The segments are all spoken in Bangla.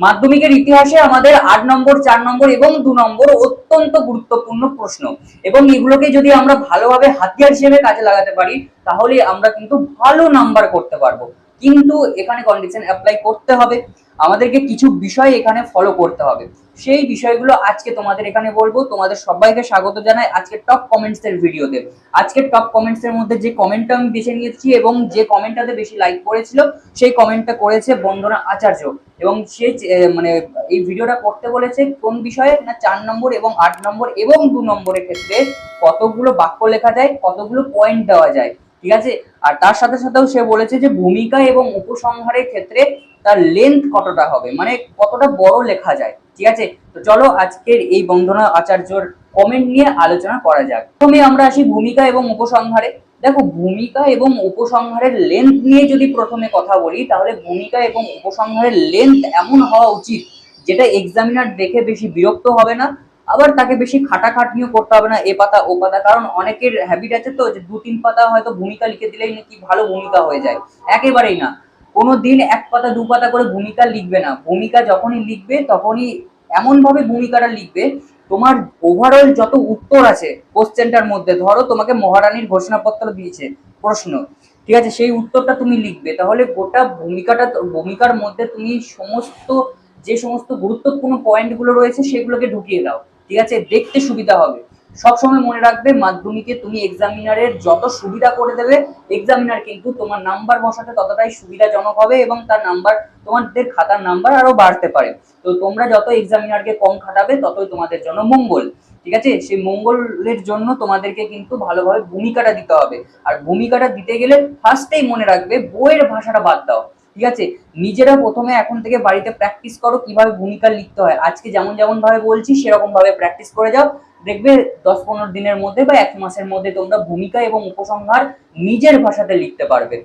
মাধ্যমিকের ইতিহাসে আমাদের 8 নম্বর, 4 নম্বর এবং 2 নম্বর অত্যন্ত গুরুত্বপূর্ণ প্রশ্ন, এবং এগুলোকে যদি আমরা ভালোভাবে হাতিয়ার হিসেবে কাজে লাগাতে পারি তাহলে আমরা কিন্তু ভালো নাম্বার করতে পারবো। কিন্তু এখানে কন্ডিশন অ্যাপ্লাই করতে হবে, আমাদেরকে কিছু বিষয় এখানে ফলো করতে হবে। সেই বিষয়গুলো আজকে তোমাদের এখানে বলবো। তোমাদের সবাইকে স্বাগত জানাই আজকে টপ কমেন্টস এর ভিডিওতে। আজকে টপ কমেন্টস এর মধ্যে যে কমেন্টটা আমি বেছে নিয়েছি এবং যে কমেন্টটাতে বেশি লাইক করেছিল সেই কমেন্টটা করেছে বন্দনা আচার্য, এবং সে মানে এই ভিডিওটা করতে বলেছে কোন বিষয়ে না 4 নম্বর এবং 8 নম্বর এবং 2 নম্বরের ক্ষেত্রে কতগুলো বাক্য লেখা যায়, কতগুলো পয়েন্ট দেওয়া যায়, ঠিক আছে। আর তার সাথে সাথেও সে বলেছে যে ভূমিকা এবং উপসংহারের ক্ষেত্রে তার লেন্থ কতটা হবে, মানে কতটা বড় লেখা যায়, ঠিক আছে। তো চলো আজকের এই বন্দনা আচার্যর কমেন্ট নিয়ে আলোচনা করা যাক। প্রথমে আমরা আসি ভূমিকা এবং উপসংহারে। দেখো, ভূমিকা এবং উপসংহারের লেন্থ নিয়ে যদি প্রথমে কথা বলি তাহলে ভূমিকা এবং উপসংহারের লেন্থ এমন হওয়া উচিত যেটা এক্সামিনার দেখে বেশি বিরক্ত হবে না, আবার তাকে বেশি খাটাখাটনিও করতে হবে না এ পাতা ও পাতা। কারণ অনেকের হ্যাবিট আছে তো যে 2-3 পাতা হয়তো ভূমিকা লিখে দিলেই নাকি ভালো ভূমিকা হয়ে যায়। একেবারেই না, কোনো দিন 1 পাতা 2 পাতা করে ভূমিকা লিখবে না। ভূমিকা যখনই লিখবে তখনই এমন ভাবে ভূমিকাটা লিখবে, তোমার ওভারঅল যত উত্তর আছে কোশ্চেনটার মধ্যে, ধরো তোমাকে মহারানীর ঘোষণাপত্র দিয়েছে প্রশ্ন, ঠিক আছে, সেই উত্তরটা তুমি লিখবে, তাহলে গোটা ভূমিকার মধ্যে তুমি যে সমস্ত গুরুত্বপূর্ণ পয়েন্ট গুলো রয়েছে সেগুলোকে ঢুকিয়ে দাও, ঠিক আছে, দেখতে সুবিধা হবে। সবসময় মনে রাখবে মাধ্যমিকে তুমি এক্সামিনারের যত সুবিধা করে দেবে এক্সামিনার কিন্তু তোমার নাম্বার বসাতে ততটাই সুবিধাজনক হবে, এবং তার নাম্বার, তোমাদের খাতার নাম্বার আরো বাড়তে পারে। তো তোমরা যত এক্সামিনারকে কম খাটাবে ততই তোমাদের জন্য মঙ্গল, ঠিক আছে। সেই মঙ্গলের জন্য তোমাদেরকে কিন্তু ভালোভাবে ভূমিকাটা দিতে হবে। আর ভূমিকাটা দিতে গেলে ফার্স্টেই মনে রাখবে বইয়ের ভাষাটা বাদ দাও, ঠিক আছে। নিজেরা প্রথমে এখন থেকে বাড়িতে প্র্যাকটিস করো কিভাবে ভূমিকা লিখতে হয়। আজকে যেমন যেমন ভাবে বলছি সেরকম ভাবে প্র্যাকটিস করে যাও, দেখবে 10-15 দিনের মধ্যে বা 1 মাসের মধ্যে তোমরা ভূমিকা এবং উপসংহার নিজের ভাষাতে লিখতে পারবে।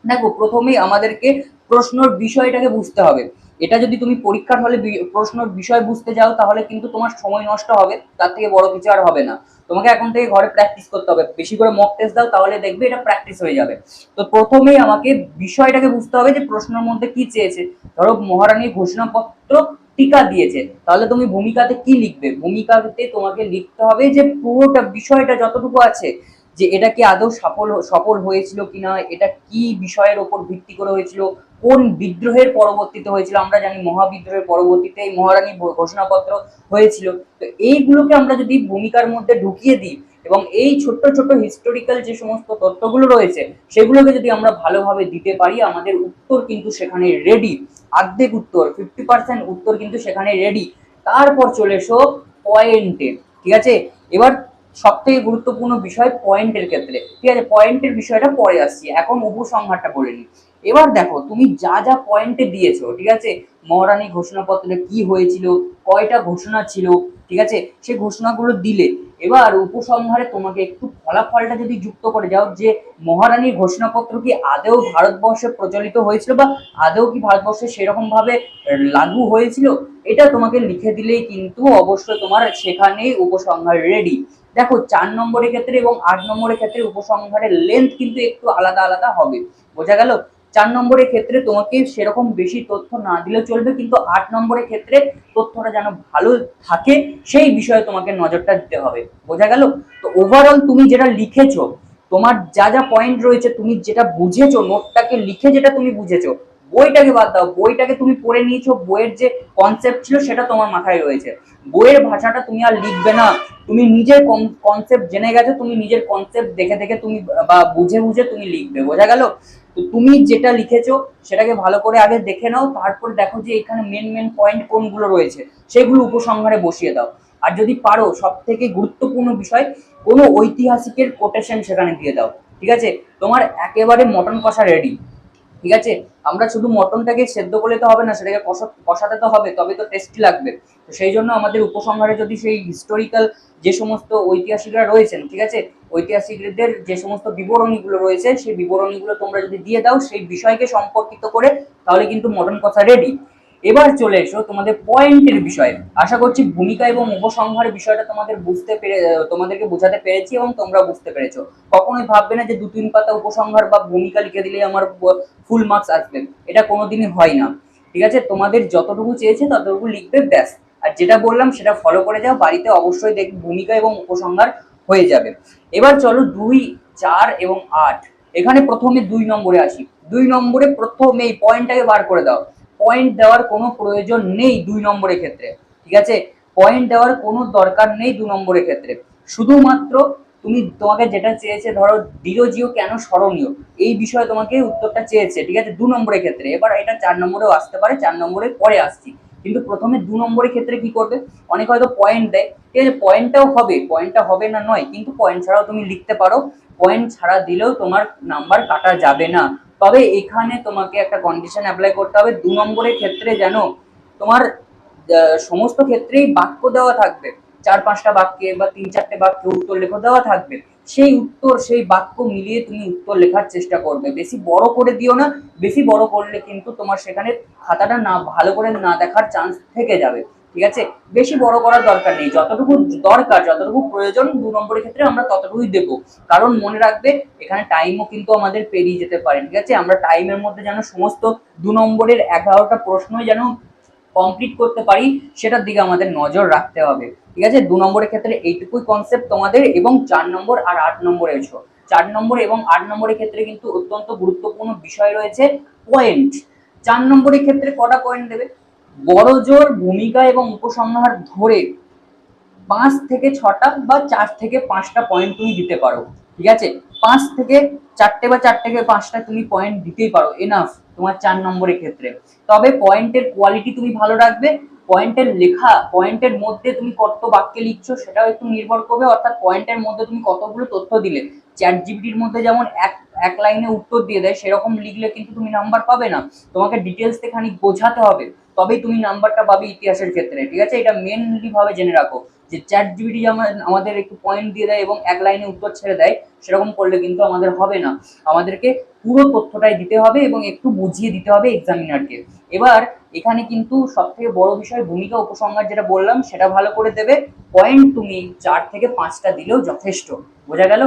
দেখো, প্রথমেই আমাদেরকে প্রশ্নর বিষয়টাকে বুঝতে হবে। এটা যদি তুমি পরীক্ষার হলে প্রশ্নর বিষয় বুঝতে যাও তাহলে কিন্তু তোমার সময় নষ্ট হবে, তার থেকে বড় কিছু আর হবে না। তোমাকে এখন থেকে ঘরে প্র্যাকটিস করতে হবে, বেশি করে মক টেস্ট দাও, তাহলে দেখবে এটা প্র্যাকটিস হয়ে যাবে। তো প্রথমেই আমাকে বিষয়টাকে বুঝতে হবে যে প্রশ্নের মধ্যে কি চেয়েছে। ধরো মহারানীর ঘোষণাপত্র টিকা দিয়েছে, তাহলে তুমি ভূমিকাতে কি লিখবে? ভূমিকাতে তোমাকে লিখতে হবে যে পুরোটা বিষয়টা যতটুকু আছে, যে এটা কি আদৌ সফল হয়েছিল কিনা, এটা কি বিষয়ের ওপর ভিত্তি করে হয়েছিল, কোন বিদ্রোহের পরবর্তীতে হয়েছিল। আমরা জানি মহাবিদ্রোহের পরবর্তীতে এই মহারানী ঘোষণাপত্র হয়েছিল। তো এইগুলোকে আমরা যদি ভূমিকার মধ্যে ঢুকিয়ে দিই এবং এই ছোট্ট ছোট্ট হিস্টোরিক্যাল যে সমস্ত তথ্যগুলো রয়েছে সেগুলোকে যদি আমরা ভালোভাবে দিতে পারি, আমাদের উত্তর কিন্তু সেখানে রেডি। অর্ধেক উত্তর, 50% উত্তর কিন্তু সেখানে রেডি। তারপর চলে এসো পয়েন্টে, ঠিক আছে। এবার সব থেকে গুরুত্বপূর্ণ বিষয় পয়েন্টের ক্ষেত্রে, ঠিক আছে, পয়েন্টের বিষয়টা পরে আসছি, এখন উপসংহারটা করে নিই। এবার দেখো, তুমি যা যা পয়েন্টে দিয়েছো, ঠিক আছে, মহারানী ঘোষণাপত্রে কি হয়েছিল, কয়টা ঘোষণা ছিল, ঠিক আছে, সেই ঘোষণাগুলো দিলে এবার উপসংহারে তোমাকে একটু ফলাফলটা যদি যুক্ত করে যাও যে মহারানীর ঘোষণাপত্র কি আদৌ ভারতবর্ষে প্রচলিত হয়েছিল বা আদৌ কি ভারতবর্ষে সেরকম ভাবে লাগু হয়েছিল, এটা তোমাকে লিখে দিলেই কিন্তু অবশ্যই তোমার সেখানেই উপসংহার রেডি। দেখো, 4 নম্বরের ক্ষেত্রে এবং 8 নম্বরের ক্ষেত্রে উপসংহারের লেন্থ কিন্তু একটু আলাদা আলাদা হবে, বোঝা গেল। 4 নম্বরের ক্ষেত্রে তোমাকে সেরকম বেশি তথ্য না দিলেও চলবে, কিন্তু 8 নম্বরের ক্ষেত্রে তথ্যটা যেন ভালো থাকে সেই বিষয়ে তোমাকে নজরটা দিতে হবে, বোঝা গেল। তো ওভারঅল তুমি যেটা লিখেছো, তোমার যা যা পয়েন্ট রয়েছে, তুমি যেটা বুঝেছো, নোটটাকে লিখে যেটা তুমি বুঝেছো, বইটাকে বাদ দাও। বইটাকে তুমি পড়ে নিয়েছো, বইয়ের যে কনসেপ্ট ছিল সেটা তোমার মাথায় রয়েছে, বইয়ের ভাষাটা তুমি আর লিখবে না। তুমি নিজের কনসেপ্ট জেনে গেছো, তুমি নিজের কনসেপ্ট দেখে দেখে তুমি বা বুঝে বুঝে তুমি লিখবে, বোঝা গেল। তো তুমি যেটা লিখেছো সেটাকে ভালো করে আগে দেখে নাও, তারপর দেখো যে এখানে মেন মেন পয়েন্ট কোনগুলো রয়েছে সেগুলো উপসংহারে বসিয়ে দাও। আর যদি পারো সব থেকে গুরুত্বপূর্ণ বিষয়, কোনো ঐতিহাসিকের কোটেশন সেখানে দিয়ে দাও, ঠিক আছে। তোমার একেবারে মটন কষা রেডি, ঠিক আছে। আমরা শুধু মটনটাকে সেদ্ধ করলে তো হবে না, সেটাকে কষাতে তো হবে, তবে তো টেস্টি লাগবে। তো সেই জন্য আমাদের উপসংহারে যদি সেই হিস্টোরিক্যাল যে সমস্ত ঐতিহাসিকরা রয়েছেন, ঠিক আছে, ঐতিহাসিকদের যে সমস্ত বিবরণীগুলো রয়েছে সেই বিবরণীগুলো তোমরা যদি দিয়ে দাও সেই বিষয়কে সম্পর্কিত করে, তাহলে কিন্তু মটন কষা রেডি। এবার চলে এসো তোমাদের পয়েন্টের বিষয়ে। আশা করছি ভূমিকা এবং উপসংহারের বিষয়টা তোমাদেরকে বোঝাতে পেরেছি এবং তোমরা বুঝতে পেরেছো। কখনোই ভাববে না যে 2-3 পাতা উপসংহার বা ভূমিকা লিখে দিলেই আমার ফুল মার্কস আসবে, এটা কোনোদিনই হয় না, ঠিক আছে, তোমাদের যতটুকু চেয়েছে ততটুকু লিখবে, ব্যাস। আর যেটা বললাম সেটা ফলো করে যাও, বাড়িতে অবশ্যই ভূমিকা এবং উপসংহার হয়ে যাবে। এবার চলো 2, 4 এবং 8, এখানে প্রথমে 2 নম্বরে আসি। 2 নম্বরে প্রথমে এই পয়েন্টটাকে বার করে দাও। পয়েন্ট দেওয়ার কোনো প্রয়োজন নেই 2 নম্বরের ক্ষেত্রে, ঠিক আছে, পয়েন্ট দেওয়ার কোনো দরকার নেই 2 নম্বরের ক্ষেত্রে। শুধুমাত্র তোমাকে যেটা চেয়েছে, ধরো ডিরোজিও কেন স্মরণীয়, এই বিষয়ে তোমাকে উত্তরটা চেয়েছে, ঠিক আছে, 2 নম্বরের ক্ষেত্রে। এবার এটা 4 নম্বরেও আসতে পারে, 4 নম্বরে পরে আসছি, কিন্তু প্রথমে 2 নম্বরের ক্ষেত্রে কি করবে, অনেক হয়তো পয়েন্ট দেয়, ঠিক আছে, পয়েন্টটা হবে না নয়, কিন্তু পয়েন্ট ছাড়াও তুমি লিখতে পারো, পয়েন্ট ছাড়া দিলেও তোমার নাম্বার কাটা যাবে না। তবে এখানে তোমাকে একটা কন্ডিশন অ্যাপ্লাই করতে হবে, 2 নম্বরের ক্ষেত্রে যেন তোমার সমস্ত ক্ষেত্রেই বাক্য দেওয়া থাকবে, 4-5টা বাক্যে বা 3-4টে বাক্যে উত্তর লেখা দেওয়া থাকবে, সেই উত্তর সেই বাক্য মিলিয়ে তুমি উত্তর লেখার চেষ্টা করবে। বেশি বড় করে দিও না, বেশি বড় করলে কিন্তু তোমার সেখানে খাতাটা না ভালো করে না দেখার চান্স থেকে যাবে, ঠিক আছে। বেশি বড় করার দরকার নেই, যতটুকু দরকার যতটুকু প্রয়োজন 2 নম্বরের ক্ষেত্রে আমরা ততটুকুই দেবো। কারণ মনে রাখবে এখানে টাইমও কিন্তু আমাদের পেরিয়ে যেতে পারে, ঠিক আছে, আমরা টাইমের মধ্যে যেন সমস্ত 2 নম্বরের 11টা প্রশ্নই যেন কমপ্লিট করতে পারি, সেটার দিকে আমাদের নজর রাখতে হবে, ঠিক আছে। 2 নম্বরের ক্ষেত্রে এইটুকুই কনসেপ্ট তোমাদের, এবং 4 নম্বর আর 8 নম্বরে এসো। 4 নম্বর এবং 8 নম্বরের ক্ষেত্রে কিন্তু অত্যন্ত গুরুত্বপূর্ণ বিষয় রয়েছে পয়েন্ট। 4 নম্বরের ক্ষেত্রে কটা পয়েন্ট দেবে, বড় জোর, ভূমিকা এবং উপসংহার ধরে 5 থেকে 6টা বা 4 থেকে 5টা পয়েন্ট তুমি দিতে পারো, ঠিক আছে। 5 থেকে 4টে বা 4 থেকে 5টা তুমি পয়েন্ট দিতেই পারো, এনাফ তোমার 4 নম্বরের ক্ষেত্রে। তবে পয়েন্টের কোয়ালিটি তুমি ভালো রাখবে, পয়েন্টের লেখা, পয়েন্টের মধ্যে তুমি কত বাক্যে লিখছো সেটাও একটু নির্ভর করবে, অর্থাৎ পয়েন্টের মধ্যে তুমি কতগুলো তথ্য দিলে। চ্যাট জিপিটির মধ্যে যেমন এক লাইনে উত্তর দিয়ে দেয়, সেরকম লিখলে কিন্তু তুমি নাম্বার পাবে না, তোমাকে ডিটেলস খানিক বোঝাতে হবে, তবেই তুমি নাম্বারটা পাবে ইতিহাসের ক্ষেত্রে, ঠিক আছে। এটা মেনলি ভাবে জেনে রাখো যে চ্যাট জিপিটি আমাদের একটু পয়েন্ট দিয়ে দেয় এবং এক লাইনে উত্তর ছেড়ে দেয়, সেরকম করলে কিন্তু আমাদের হবে না, আমাদেরকে পুরো তথ্যটাই দিতে হবে এবং একটু বুঝিয়ে দিতে হবে এক্সামিনারকে। এবার এখানে কিন্তু সব থেকে বড় বিষয় ভূমিকা উপসংহার, যেটা বললাম সেটা ভালো করে দেবে। পয়েন্ট তুমি 4 থেকে 5টা দিলেও যথেষ্ট, বোঝা গেল।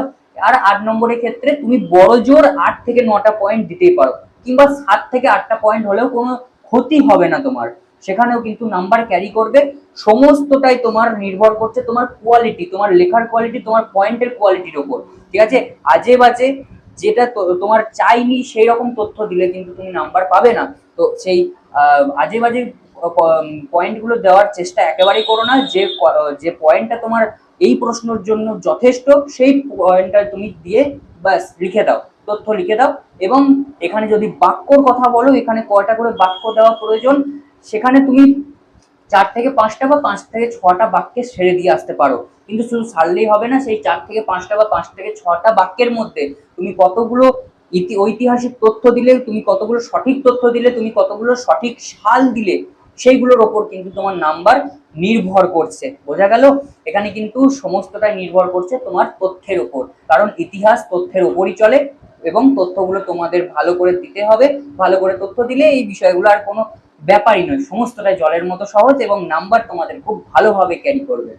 আর 8 নম্বরের ক্ষেত্রে তুমি বড় জোর 8 থেকে 9টা পয়েন্ট দিতেই পারো, কিংবা 7 থেকে 8টা পয়েন্ট হলেও কোনো ক্ষতি হবে না তোমার, সেখানেও কিন্তু নাম্বার ক্যারি করবে। সমস্তটাই তোমার নির্ভর করছে তোমার কোয়ালিটি, তোমার লেখার কোয়ালিটি, তোমার পয়েন্টের কোয়ালিটির উপর, ঠিক আছে। আজে বাজে যেটা তোমার চাইনি সেই রকম তথ্য দিলে কিন্তু তুমি নাম্বার পাবে না। তো সেই আজে বাজে পয়েন্টগুলো দেওয়ার চেষ্টা একেবারেই করো না। যে পয়েন্টটা তোমার এই প্রশ্নের জন্য যথেষ্ট, সেই পয়েন্টটা তুমি দিয়ে ব্যাস লিখে দাও, তথ্য লিখে দাও। এবং এখানে যদি বাক্যর কথা বলো, এখানে কয়টা করে বাক্য দেওয়া প্রয়োজন, সেখানে তুমি 4 থেকে 5টা বা 5 থেকে 6টা বাক্যে ছেড়ে দিয়ে আসতে পারো, কিন্তু শুধু ছাড়লেই হবে না, সেই 4 থেকে 5টা বা 5 থেকে 6টা বাক্যের মধ্যে তুমি কতগুলো ঐতিহাসিক তথ্য দিলে, তুমি কতগুলো সঠিক তথ্য দিলে, তুমি কতগুলো সঠিক সাল দিলে, সেইগুলোর ওপর কিন্তু তোমার নাম্বার নির্ভর করছে, বোঝা গেল। এখানে কিন্তু সমস্তটাই নির্ভর করছে তোমার তথ্যের উপর, কারণ ইতিহাস তথ্যের উপরই চলে, এবং তথ্যগুলো তোমাদের ভালো করে দিতে হবে। ভালো করে তথ্য দিলে এই বিষয়গুলো আর কোনো ব্যাপারই নয়, সমস্তটাই জলের মতো সহজ, এবং নাম্বার তোমাদের খুব ভালোভাবে ক্যারি করবে।